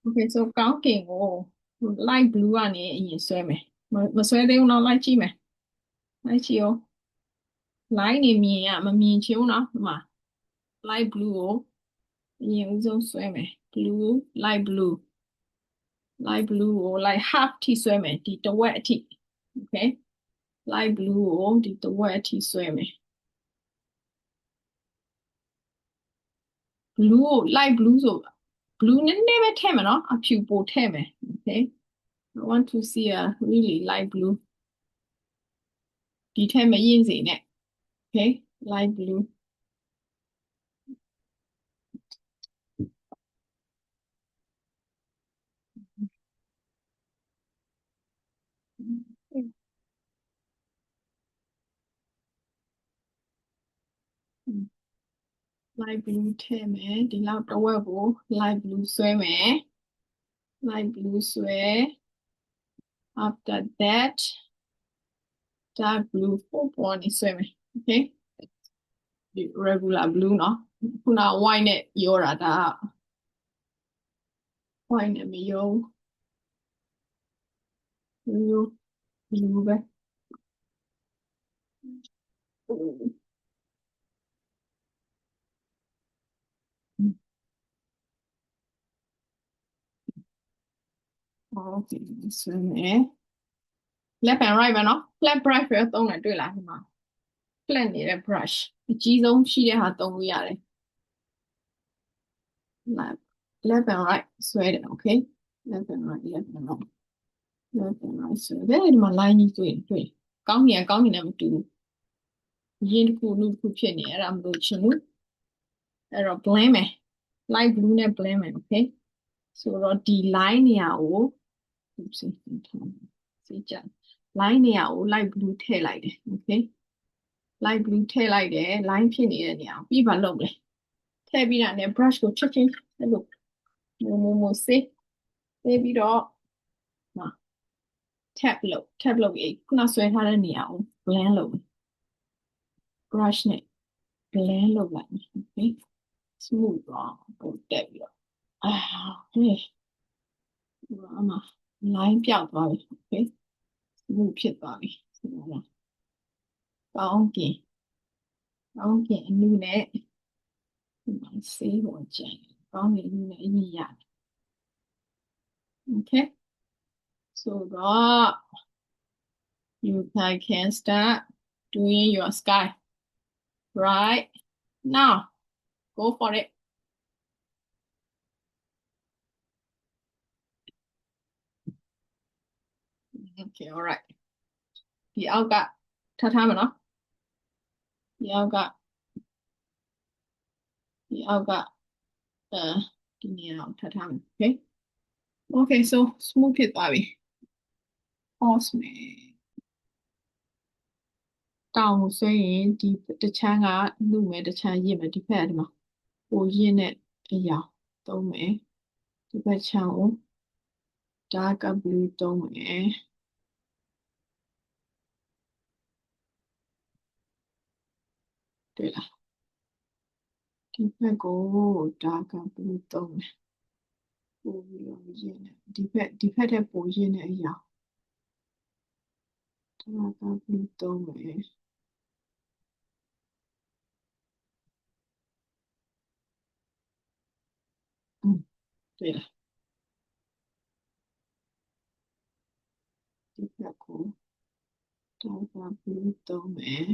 Okay so ကောင်းကင်ကို light blue ကနေအရင်ဆွဲမယ်မဆွဲသေးဘူးနော် light ကြည့်မယ် light ကြည့်ရော light နေမြင်ရမမြင်ချင်ဘူးနော်ဒီမှာ light blue ကိုအရင်ဦးဆုံးဆွဲမယ် blue light blue light blue ကို light half ထိဆွဲမယ်ဒီတစ်ဝက်အထိ okay light blue ကိုဒီတစ်ဝက်အထိဆွဲမယ် blue ကို light blue ဆို blue နည်းနည်းပဲထည့်မယ်နော်အဖြူပိုထည့်မယ် okay I want to see a really light blue ဒီထက်မရင်စေနဲ့ okay light blue light blue ထည့်မယ်ဒီလောက်တစ်ဝက်ကို light blue ဆွဲမယ် light blue ဆွဲ after that dark blue ပို့ပေါ်နေဆွဲမယ် okay ဒီ regular blue เนาะခုန white နဲ့ရောတာဒါ white နဲ့မရောဘူး blue ပဲ okay ဆွဲမယ် left and right ပဲเนาะ flat brush ပဲသုံးတယ်တွေ့လားဒီမှာ flat နေတဲ့ brush အကြီးဆုံးရှိတဲ့ဟာသုံးလို့ရတယ် left and right ဆွဲတယ် okay left and right left and right left and right ဆွဲတယ်ဒီမှာ line ကြီးတွေ့ကောင်းကင်နဲ့မတူဘူးရင်းတစ်ခုနှုတ်တစ်ခုဖြစ်နေအဲ့ဒါမလို့ချင်ဘူးအဲ့တော့ blend မယ် light blue နဲ့ blend မယ် okay ဆိုတော့ဒီ line နေရာကိုစီကြ line နေရာကို light blue ထည့်လိုက်တယ် okay light blue ထည့်လိုက်တယ် line ဖြစ်နေတဲ့နေရာကိုပြီးပါလုပ်မယ်ထည့်ပြီးတာနဲ့ brush ကိုချက်ချင်းအဲ့လိုမိုဆေးပြီးတော့ tap လုပ်ပြီးခုနဆွဲထားတဲ့နေရာကို blend လုပ်မယ် brush နဲ့ blend လုပ်လိုက်မယ် okay smooth တော့ပိုတက်ပြီးတော့ဟေးအမ line ပြောက်သွားပြီ okay smooth ဖြစ်သွားပြီဆိုတော့ကောင်းကင်အနုနဲ့ဆေးပေါ်ကျန်ကောင်းကင်အနုနဲ့အရင်ရတယ် okay so that you can start doing your sky right now go for it okay all right ဒီအောက်ကထားမယ်နော်ဒီအောက်ကဒီနေရာကိုထားမယ် okay okay so smooth ဖြစ်သွားပြီ pause မယ်တောင်ဆွဲရင်ဒီတစ်ချမ်းကနှုတ်မယ်တစ်ချမ်းရင့်မယ်ဒီဖက်ကဒီမှာပိုရင့်တဲ့အရာသုံးမယ်ဒီဘက်ချမ်းကို dark blue သုံးမယ်တွေ့လားဒီဘက်ကို dark blue သုံးမယ်ပိုပြီးတော့ရင့်တယ်ဒီဘက်ထက်ပိုရင့်တဲ့အရာ dark blue သုံးမယ်တွေ့လားဒီဘက်ကို dark blue သုံးမယ်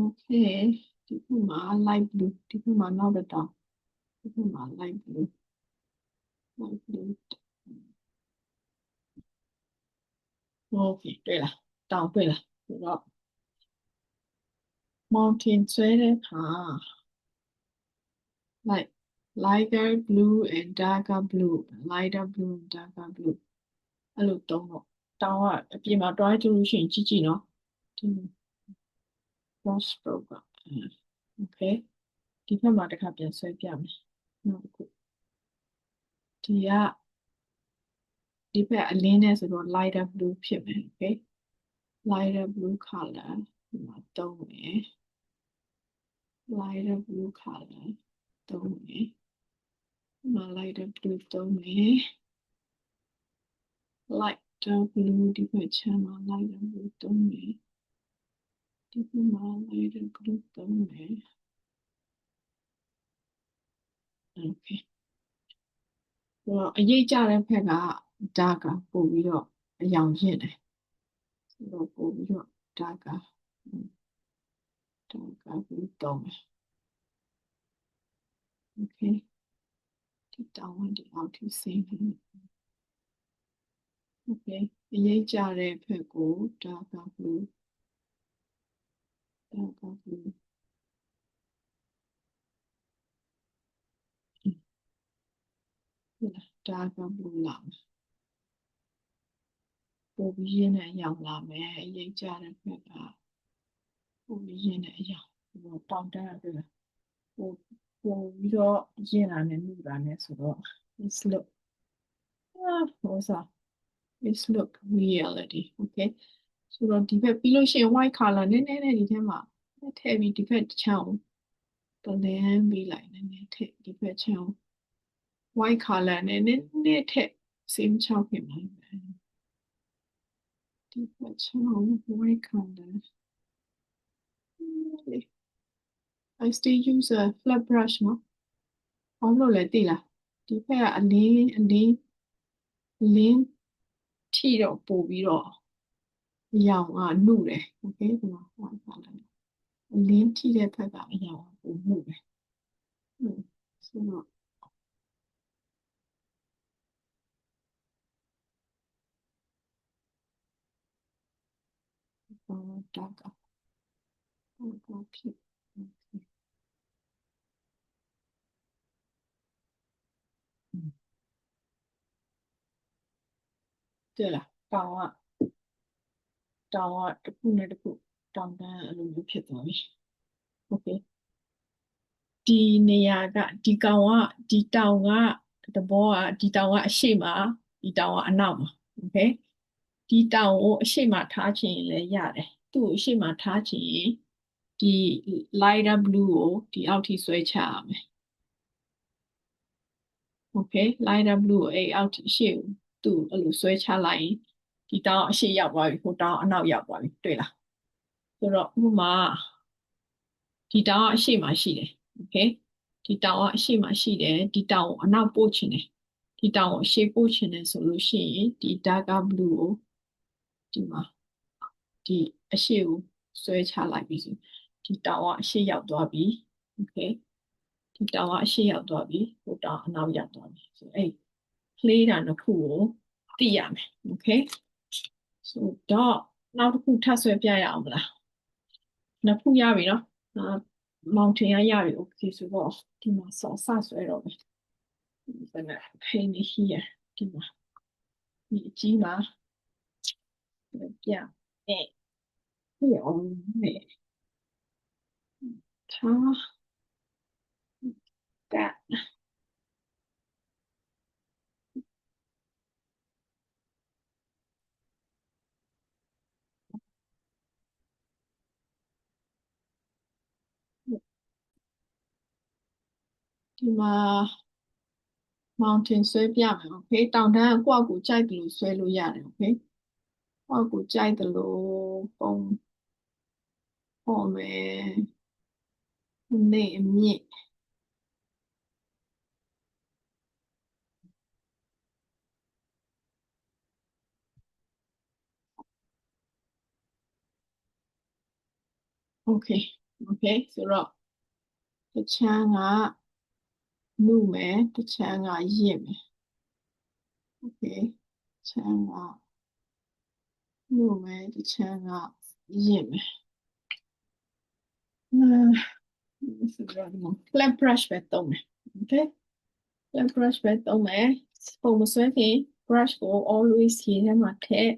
okay ဒီဘက်မှာ light blue ဒီဘက်မှာနောက်တစ်တောင်ဒီဘက်မှာ light blue okay တွေ့လားတောင်တွေ့လားဆိုတော့ mountain ဆွဲတဲ့အခါ lighter blue and darker blue lighter blue and darker blue အဲ့လိုတုံးတော့တောင်ကအပြင်မှာတွားကြည့်လို့ရှိရင်ကြည့်နော်ဒီ brush stroke က okay ဒီဘက်မှာတစ်ခါပြန်ဆွဲပြမယ်နောက်တစ်ခုဒီဘက်အလင်းနဲ့ဆိုတော့ lighter blue ဖြစ်မယ် okay lighter blue color ဒီမှာသုံးမယ် lighter blue color သုံးမယ်။မှာ lighter blue သုံးမယ် lighter blue ဒီဘက်ခြမ်းမှာ lighter blue သုံးမယ်ဒီဘက်မှာ lighter blue သုံးမယ် okay အရေးကြတဲ့ဘက်က darker ပို့ပြီးတော့အရောင်ရင့်တယ်ဆိုတော့ပို့ပြီးတော့ darker blue သုံးမယ် okay ဒီတောင်းဝင်ဒီအောက်ထိစိမ့်နေokay အရေးကြတဲ့ဘက်ကို darker blue darker blue darker blue လာမယ်ပို့ပြီးရင်းနဲ့ရောင်လာမယ်အရေးကြတဲ့ဘက်ကပို့ပြီးရင်းနဲ့အရောင်တောင်းတန်းရတယ်ပို့ပြီးတော့ရင်းလာနဲ့မြူလာနဲ့ဆိုတော့ this look this look reality okay ဆိုတော့ဒီဘက်ပြီးလို့ရှိရင် white color နည်းနည်းနဲ့ဒီထဲမှာထည့်ပြီးဒီဘက်ချောင်းပလင်းပေးလိုက်နည်းနည်းထည့်ဒီဘက်ချောင်း white color နဲ့နည်းနည်းထည့် same ချောင်းပြင်လိုက်ဒီဘက်ချောင်း white color I still use a flat brush နော်ဘာလို့လဲသိလားဒီဘက်ကအလင်းထိတော့ပို့ပြီးတော့ရောင်ကနုတယ် okay ဒီမှာ white color အလင်းထိတဲ့ဘက်ကအရောင်ပိုနုတယ်ဆိုတော့darkerဖြစ်တဲ့လားတောင်ကတစ်ခုနဲ့တစ်ခုတောင်တန်းအဲ့လိုမျိုးဖြစ်သွားပြီ okay ဒီနေရာကဒီတောင်ကသဘောကဒီတောင်ကအရှိမဒီတောင်ကအနောက်မှာ okay ဒီတောင်ကိုအရှိမထားချင်လည်းရတယ်သူ့ကိုအရှိမထားချင်ဒီ lighter blue ကိုဒီအောက်ထိဆွဲချရမယ် okay lighter blue ကိုအောက်ထိအရှိကိုသူ့အဲ့လိုဆွဲချလိုက်ရင်ဒီတောင်အရှိရောက်သွားပြီဟိုတောင်အနောက်ရောက်သွားပြီတွေ့လားဆိုတော့ဥပမာဒီတောင်ကအရှိမရှိတယ် okay ဒီတောင်ကအရှိမရှိတယ်ဒီတောင်ကိုအနောက်ပို့ချင်တယ်ဒီတောင်ကိုအရှိပို့ချင်တယ်ဆိုလို့ရှိရင်ဒီ darker blue ကိုဒီမှာဒီအရှိကိုဆွဲချလိုက်ပြီဆိုဒီတောင်ကအရှိရောက်သွားပြီ okay ဒီတောင်ကအရှိရောက်သွားပြီဟိုတောင်အနောက်ရောက်သွားပြီဆိုအဲ့ play တာတစ်ခုကိုသိရမယ် okay ဆိုတော့နောက်တစ်ခုထပ်ဆွဲပြရအောင်မလားနှစ်ခုရပြီနော်mountain ရပြီ okay ဆိုတော့ဒီမှာစဆွဲတော့မယ်ဘယ်နဲ့ paint here ဒီမှာဒီအကြီးမှာပြပြအောင်မယ်ထားကဒီမှာ mountain ဆွဲပြမယ် okay တောင်တန်းကိုယ့်အကူကြိုက်တယ်လို့ဆွဲလို့ရတယ် okay ကိုယ့်အကူကြိုက်တယ်လို့ပုံပေါ်မယ်နေအမြင့်okay ဆိုတော့တစ်ချမ်းကနုမယ်တစ်ချမ်းကရင့်မယ် okay ချမ်းကနုမယ်တစ်ချမ်းကရင့်မယ်ဆိုတော့ဒီမှာ flat brush ပဲသုံးမယ် okay flat brush ပဲသုံးမယ်ပုံမဆွဲခင် brush ကို always ရေထဲမှာထည့်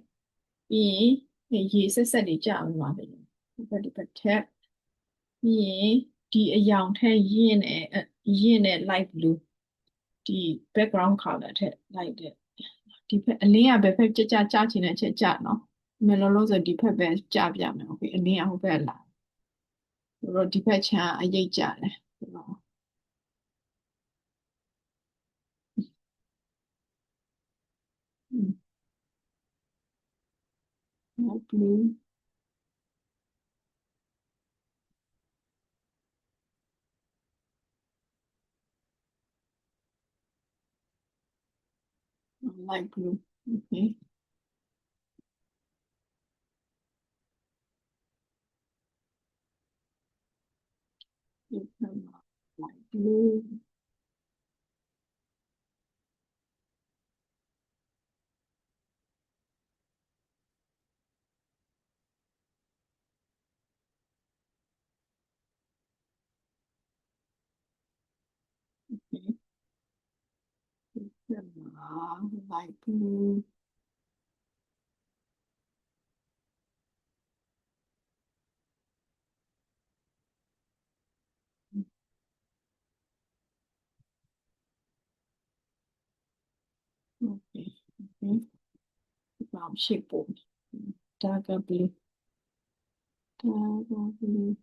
ပြီးရင်ရေဆက်တွေကြာမှာပါပဲဒီဘက်ထက်ပြီးရင်ဒီအရောင်ထက်ရင့်တဲ့ light blue ဒီ background color ထက်လိုက်တဲ့ဒီဘက်အလင်းကဘယ်ဘက်ကြာချင်တဲ့အချက်ကြာနော်မယ်လို့ဆိုဒီဘက်ပဲကြာပြမယ် okay အလင်းကဟိုဘက်လာဆိုတော့ဒီဘက်ချမ်းအရိပ်ကြာတယ်ဆိုတော့ light blue, light blue. Okay. Light blue. Okay. Light blue. Okay. Okay. Shape board. Darker blue. Darker blue.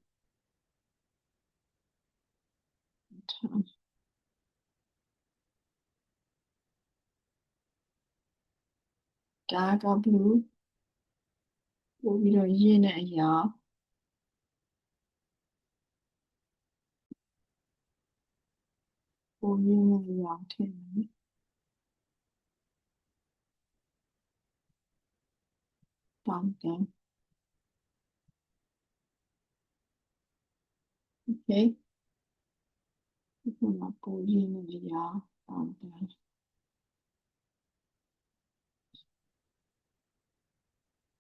Darker blue. ပို့ပြီးတော့ရင်းတဲ့အရာပိုရင်းတဲ့အရာထည့်မယ်တောင်းတန် Okay ဒီမှာပိုရင်းတဲ့အရာတောင်းတန်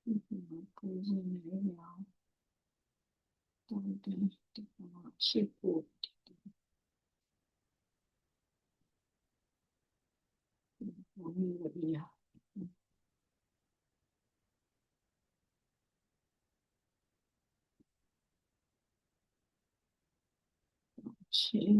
ဒီမှာပိုရင်းတဲ့အရာတောင်းတန်ဒီမှာချစ်ဖို့ပိုရင်းတဲ့အရာချစ်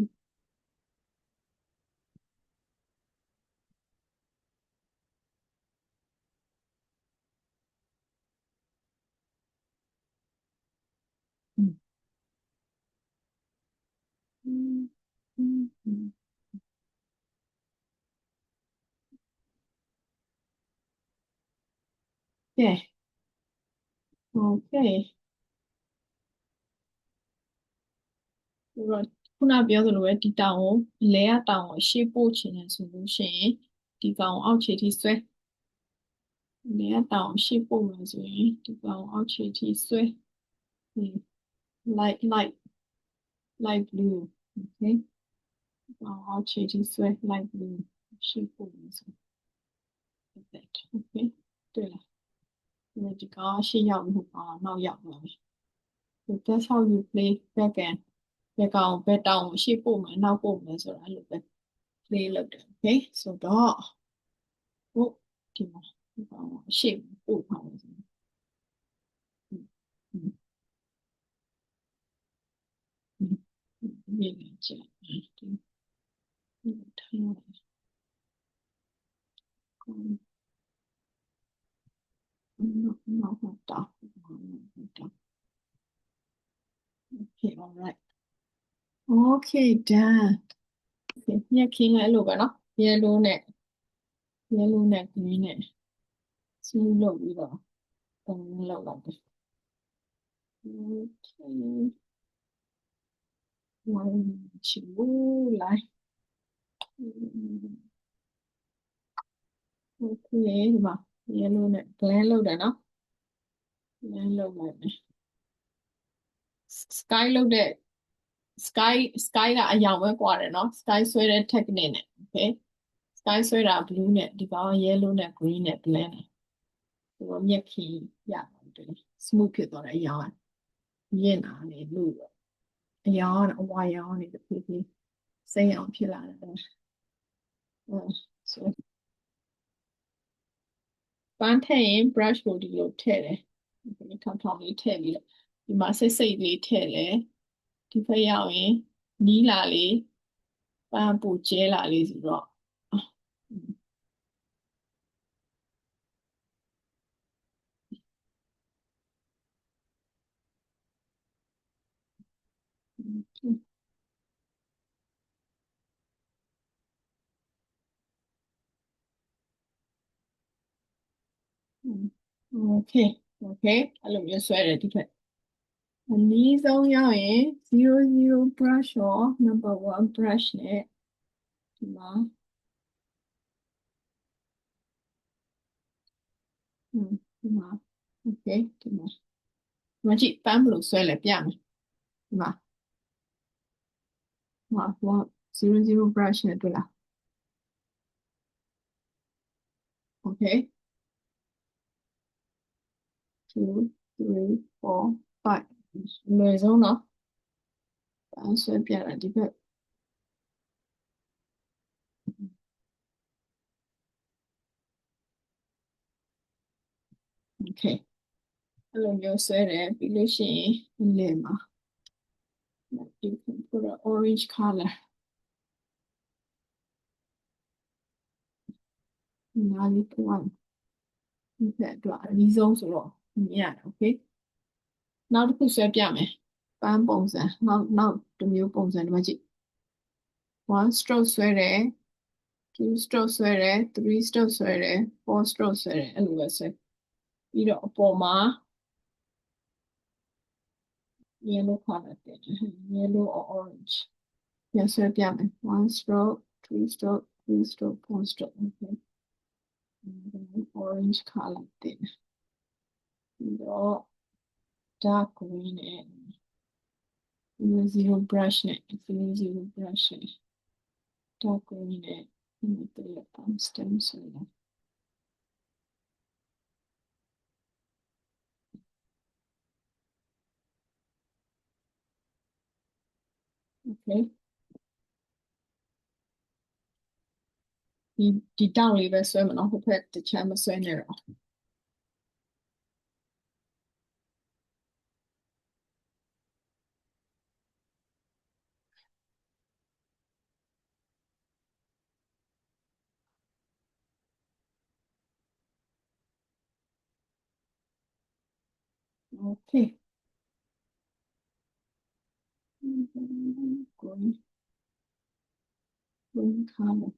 Okay. Okay. ဆိုတော့ခုနပြောသလိုပဲဒီတောင်ကိုအလဲကတောင်ကိုရှေ့ပို့ချင်တယ်ဆိုလို့ရှိရင်ဒီကောင်အောက်ခြေထိဆွဲအလဲကတောင်ရှေ့ပို့မယ်ဆိုရင်ဒီကောင်အောက်ခြေထိဆွဲ light blue okay အောက်ခြေထိဆွဲ light blue ရှေ့ပို့မယ်ဆို that okay တွေ့လားဒီကောင်ရှေ့ရောက်လို့နောက်ရောက်သွားပြီ so that's how you play back and ဘယ်တောင်ရှေ့ပို့မယ်နောက်ပို့မယ်ဆိုတာအဲ့လိုပဲ play လုပ်တယ် okay ဆိုတော့ဟုတ်ဒီမှာဒီကောင်ရှေ့ပို့ပါမယ်ဆိုဒီနေ့ကြာဒီထိုင်နောက်တာ okay all right okay done okay ညက်ခင်းလည်းအဲ့လိုပဲเนาะ yellow နဲ့ green နဲ့စူးလုပ်ပြီးတော့ပုံလောက်လိုက်တယ် okay ချူလိုက် okay ဒီမှာ yellow နဲ့ blend လုပ်တယ်เนาะ blend လုပ်လိုက်မယ် sky လုပ်တဲ့ sky ကအရောင်ပဲကွာတယ်เนาะ sky ဆွဲတဲ့ technique နဲ့ okay sky ဆွဲတာ blue နဲ့ဒီကောင် yellow နဲ့ green နဲ့ blend တယ်ဆိုတော့မျက်ခင်းရပါတယ် smooth ဖြစ်သွားတယ်အရောင်မြင့်တာနေလို့အရောင်အဝါရောင်နေတဖြည်းဖြည်းစိမ်းအောင်ဖြစ်လာတယ်ဆိုပန်းထည့်ရင် brush ကိုဒီလိုထည့်တယ်ဒီထောင်လေးထည့်ပြီးတော့ဒီမှာစိတ်လေးထည့်တယ်ဒီဘက်ရောက်ရင်နီးလာလေပန်းပူကျဲလာလေဆိုတော့โอเค okay အဲ့လိုမျိုးဆွဲတယ်ဒီဘက်အနည်းဆုံးရောက်ရင်00 brush ရော number 1 brush နဲ့ဒီမှာဒီမှာ okay ဒီမှာကြည့်ပန်းဘယ်လိုဆွဲလဲပြမယ်ဒီမှာ00 brush နဲ့တွေ့လား okay 2 3 4 5လွယ်ဆုံးနော်ပန်းဆွဲပြတာဒီဘက် okay အဲ့လိုမျိုးဆွဲတယ်ပြီးလို့ရှိရင်အလယ်မှာ you can put an orange color နားလေးပွားဒီဘက်အတွက်အနည်းဆုံးဆိုတော့မြင်ရတယ် okay နောက်တစ်ခုဆွဲပြမယ်ပန်းပုံစံနောက်တစ်မျိုးပုံစံဒီမှာကြည့်1 stroke ဆွဲတယ်2 stroke ဆွဲတယ်3 stroke ဆွဲတယ်4 stroke ဆွဲတယ်အဲ့လိုပဲဆွဲပြီးတော့အပေါ်မှာ yellow color တင်တယ် yellow or orange ပြန်ဆွဲပြမယ်1 stroke 2 stroke 3 stroke 4 stroke okay orange color တင်တယ်ပြီးတော့ dark green နဲ့0 brush နဲ့0 brush နဲ့ dark green နဲ့ဒီလို stem ဆွဲတယ်okay ဒီတောက်လေးပဲဆွဲမနော်ဟိုဘက်တခြားမဆွဲနဲ့တော့ okay green color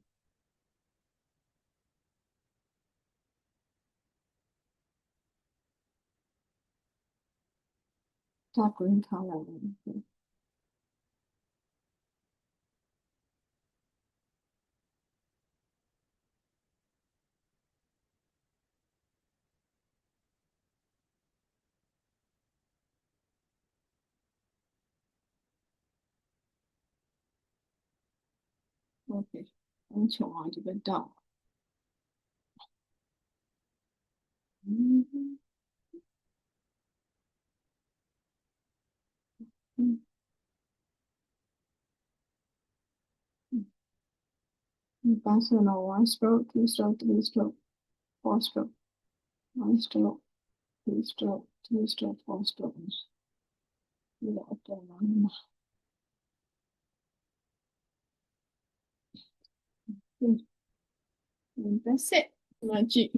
dark green color okay အချုံအောင်ဒီဘက်တောက်ဒီပါဆိုတော့1 stroke 2 stroke 3 stroke 4 stroke 1 stroke 2 stroke 3 stroke 4 stroke ဒီတော့အပေါ်မှာthat's it မကြည့်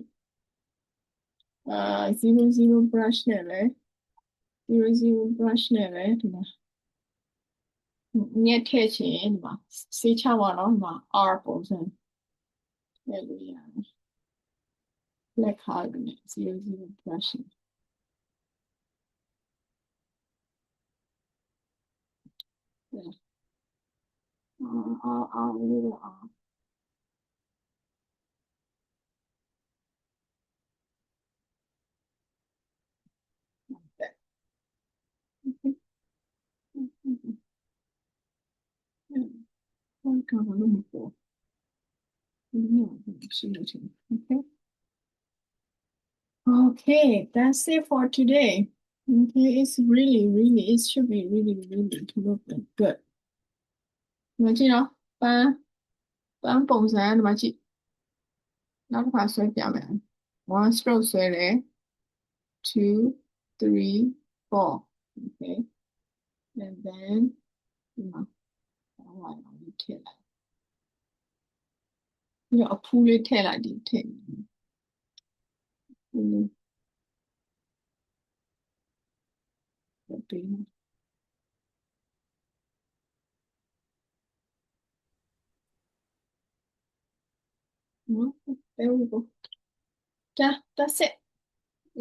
00 brush နဲ့ပဲ00 brush နဲ့ပဲဒီမှာညက်ထည့်ချင်ဒီမှာစေးချပါတော့ဒီမှာ R ပုံစံထည့်လို့ရတယ် black color နဲ့00 brush နဲ့လေးတော့ R color လို့မပေါ်ဒီလိုရှိလို့ချင်း okay okay that's it for today okay it's really it should be really look good ဒီမှာကြည့်နော်ပန်းပုံစံဒီမှာကြည့်နောက်တစ်ခါဆွဲပြမယ်1 stroke ဆွဲတယ်2 3 4 okay and then ဒီမှာဝိုင်းအောင်ထည့်လိုက်ပြီးတော့အဖူးလေးထည့်လိုက်ဒီထည့်ပေးနော် there we go ဒါ that's it